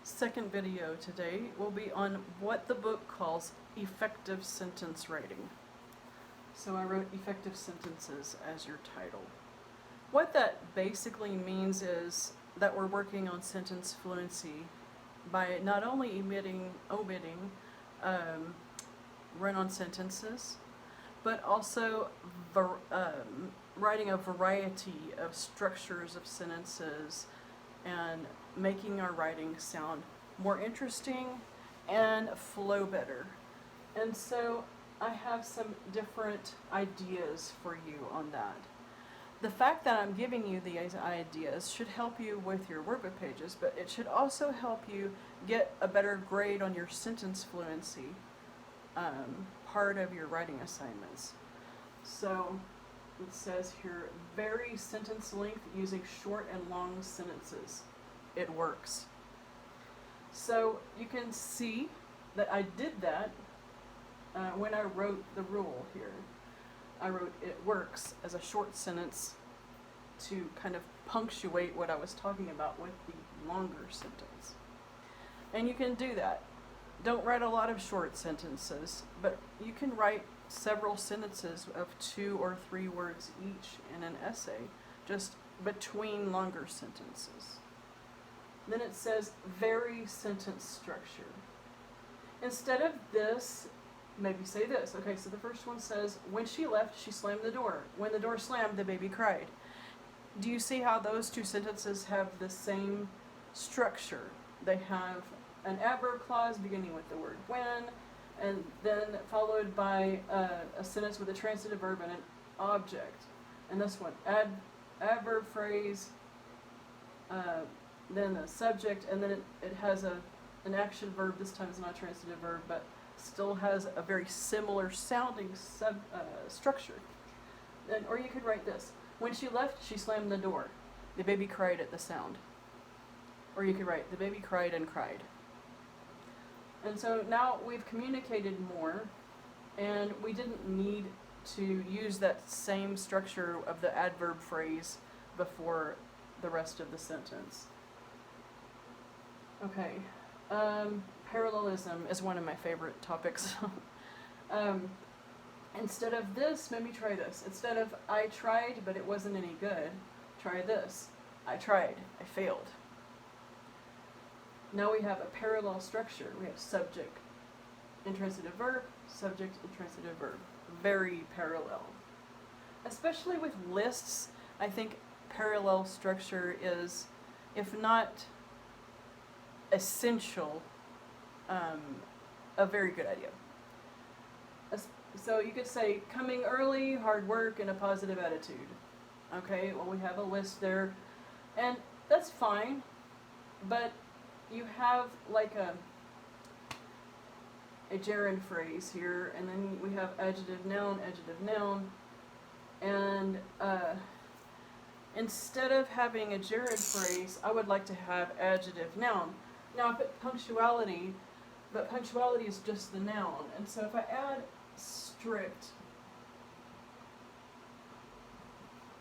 second video today will be on what the book calls effective sentence writing. So I wrote effective sentences as your title. What that basically means is that we're working on sentence fluency by not only omitting run-on sentences, but also writing a variety of structures of sentences and making our writing sound more interesting and flow better. And so I have some different ideas for you on that. The fact that I'm giving you these ideas should help you with your workbook pages, but it should also help you get a better grade on your sentence fluency part of your writing assignments. So it says here, vary sentence length using short and long sentences. It works. So you can see that I did that when I wrote the rule here. I wrote it works as a short sentence to kind of punctuate what I was talking about with the longer sentence. And you can do that. Don't write a lot of short sentences, but you can write several sentences of 2 or 3 words each in an essay, just between longer sentences. Then it says vary sentence structure. Instead of this, maybe say this. Okay, so the first one says, when she left, she slammed the door. When the door slammed, the baby cried. Do you see how those two sentences have the same structure? They have an adverb clause beginning with the word when, and then followed by a sentence with a transitive verb and an object. And this one, adverb phrase, then a subject, and then it has an action verb. This time it's not a transitive verb, but still has a very similar sounding structure. Or you could write this. When she left, she slammed the door. The baby cried at the sound. Or you could write, the baby cried and cried. And so now we've communicated more, and we didn't need to use that same structure of the adverb phrase before the rest of the sentence. Okay, parallelism is one of my favorite topics. Instead of this, maybe try this. Instead of I tried but it wasn't any good, try this. I tried, I failed. Now we have a parallel structure. We have subject, intransitive verb, subject, intransitive verb. Very parallel. Especially with lists, I think parallel structure is, if not essential, a very good idea. So you could say, coming early, hard work, and a positive attitude. Okay, well we have a list there, and that's fine, but you have like a gerund phrase here, and then we have adjective, noun, and instead of having a gerund phrase, I would like to have adjective, noun. Now I put punctuality, but punctuality is just the noun, and so if I add strict,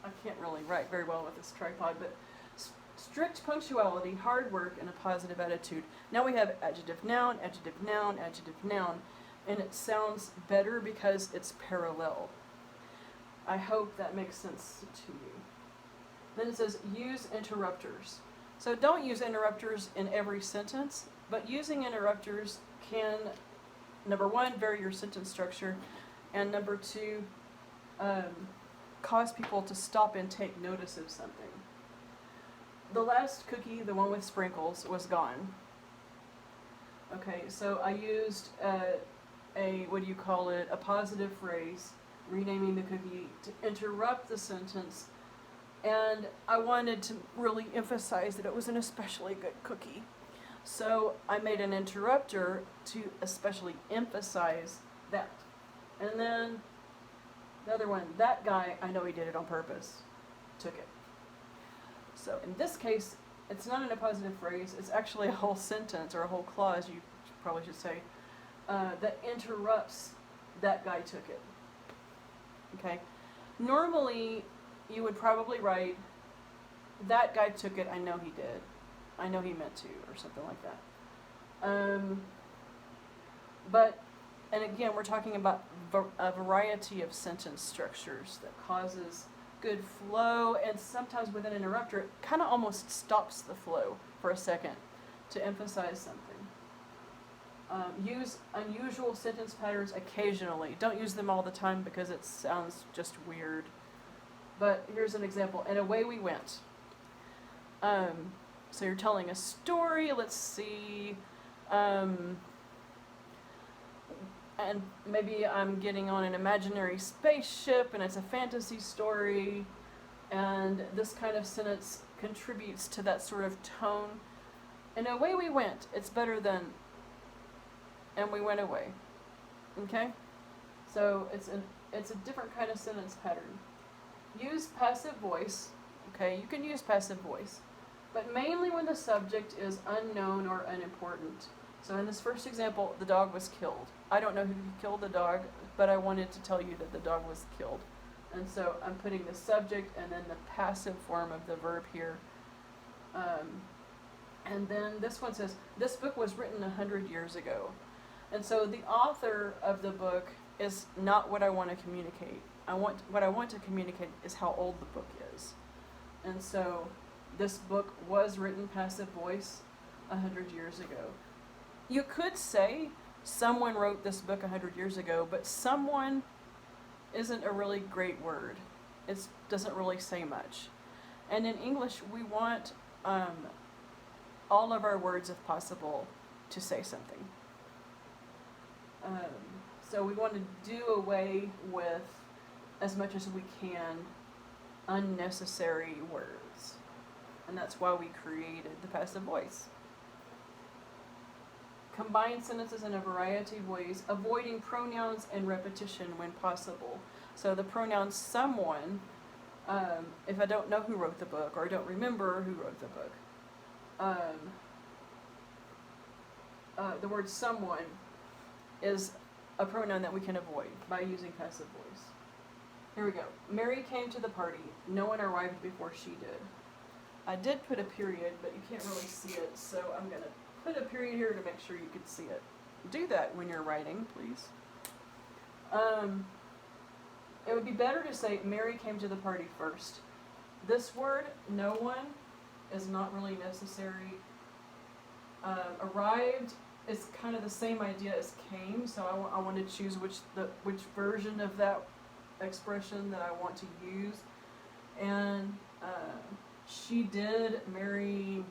I can't really write very well with this tripod, but strict punctuality, hard work, and a positive attitude. Now we have adjective, noun, and it sounds better because it's parallel. I hope that makes sense to you. Then it says use interrupters. So don't use interrupters in every sentence, but using interrupters can, number one, vary your sentence structure, and number two, cause people to stop and take notice of something. The last cookie, the one with sprinkles, was gone. Okay, so I used a positive phrase, renaming the cookie, to interrupt the sentence, and I wanted to really emphasize that it was an especially good cookie. So I made an interrupter to especially emphasize that. And then the other one, that guy, I know he did it on purpose, took it. So in this case, it's not in a positive phrase, it's actually a whole sentence, or a whole clause, you probably should say, that interrupts that guy took it. Okay? Normally, you would probably write, that guy took it, I know he did. I know he meant to, or something like that. Um, but, and again, we're talking about a variety of sentence structures that causes good flow, and sometimes with an interrupter, it kind of almost stops the flow for a second to emphasize something. Use unusual sentence patterns occasionally. Don't use them all the time because it sounds just weird. But here's an example. And away we went. So you're telling a story. Let's see. And maybe I'm getting on an imaginary spaceship and it's a fantasy story. And this kind of sentence contributes to that sort of tone. And away we went. It's better than and we went away. Okay? So it's a different kind of sentence pattern. Use passive voice. Okay, you can use passive voice, but mainly when the subject is unknown or unimportant. So in this first example, the dog was killed. I don't know who killed the dog, but I wanted to tell you that the dog was killed. And so I'm putting the subject and then the passive form of the verb here. And then this one says, this book was written 100 years ago. And so the author of the book is not what I want to communicate. What I want to communicate is how old the book is. And so this book was written passive voice 100 years ago. You could say someone wrote this book 100 years ago, but someone isn't a really great word. It doesn't really say much. And in English, we want all of our words, if possible, to say something. So we want to do away with, as much as we can, unnecessary words. And that's why we created the passive voice. Combine sentences in a variety of ways, avoiding pronouns and repetition when possible. So the pronoun someone, if I don't know who wrote the book, or I don't remember who wrote the book, the word someone is a pronoun that we can avoid by using passive voice. Here we go. Mary came to the party. No one arrived before she did. I did put a period, but you can't really see it, so I'm going to put a period here to make sure you can see it. Do that when you're writing, please. It would be better to say Mary came to the party first. This word, no one, is not really necessary. Arrived is kind of the same idea as came, so I want to choose which version of that expression that I want to use. And she did, Mary,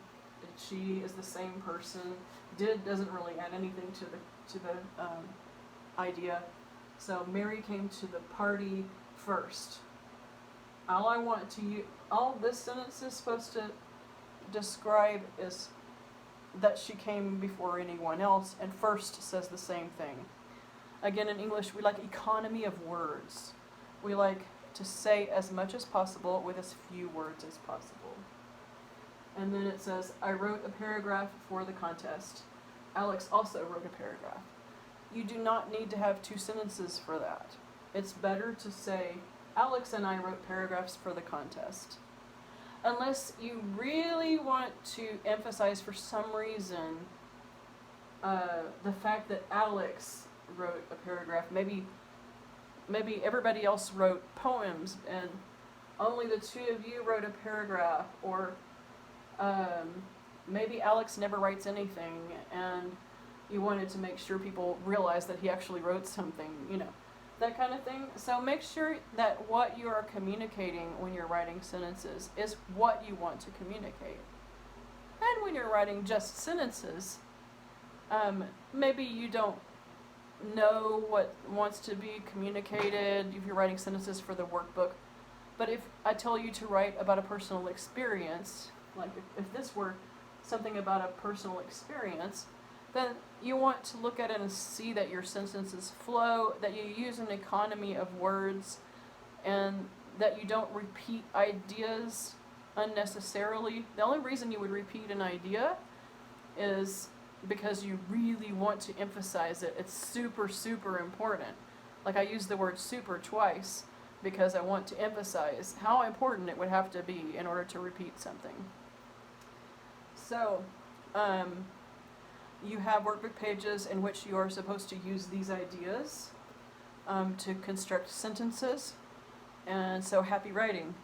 she is the same person. Did doesn't really add anything to the idea. So Mary came to the party first. All this sentence is supposed to describe is that she came before anyone else, and first says the same thing. Again, in English, we like economy of words. We like to say as much as possible with as few words as possible. And then it says, I wrote a paragraph for the contest. Alex also wrote a paragraph. You do not need to have two sentences for that. It's better to say, Alex and I wrote paragraphs for the contest. Unless you really want to emphasize for some reason the fact that Alex wrote a paragraph. Maybe everybody else wrote poems and only the two of you wrote a paragraph, or maybe Alex never writes anything and you wanted to make sure people realize that he actually wrote something, that kind of thing. So make sure that what you are communicating when you're writing sentences is what you want to communicate. And when you're writing just sentences, maybe you don't know what wants to be communicated if you're writing sentences for the workbook. But if I tell you to write about a personal experience, like if this were something about a personal experience, then you want to look at it and see that your sentences flow, that you use an economy of words, and that you don't repeat ideas unnecessarily. The only reason you would repeat an idea is because you really want to emphasize it. It's super, super important. Like I used the word super twice because I want to emphasize how important it would have to be in order to repeat something. So, you have workbook pages in which you are supposed to use these ideas to construct sentences. And so happy writing.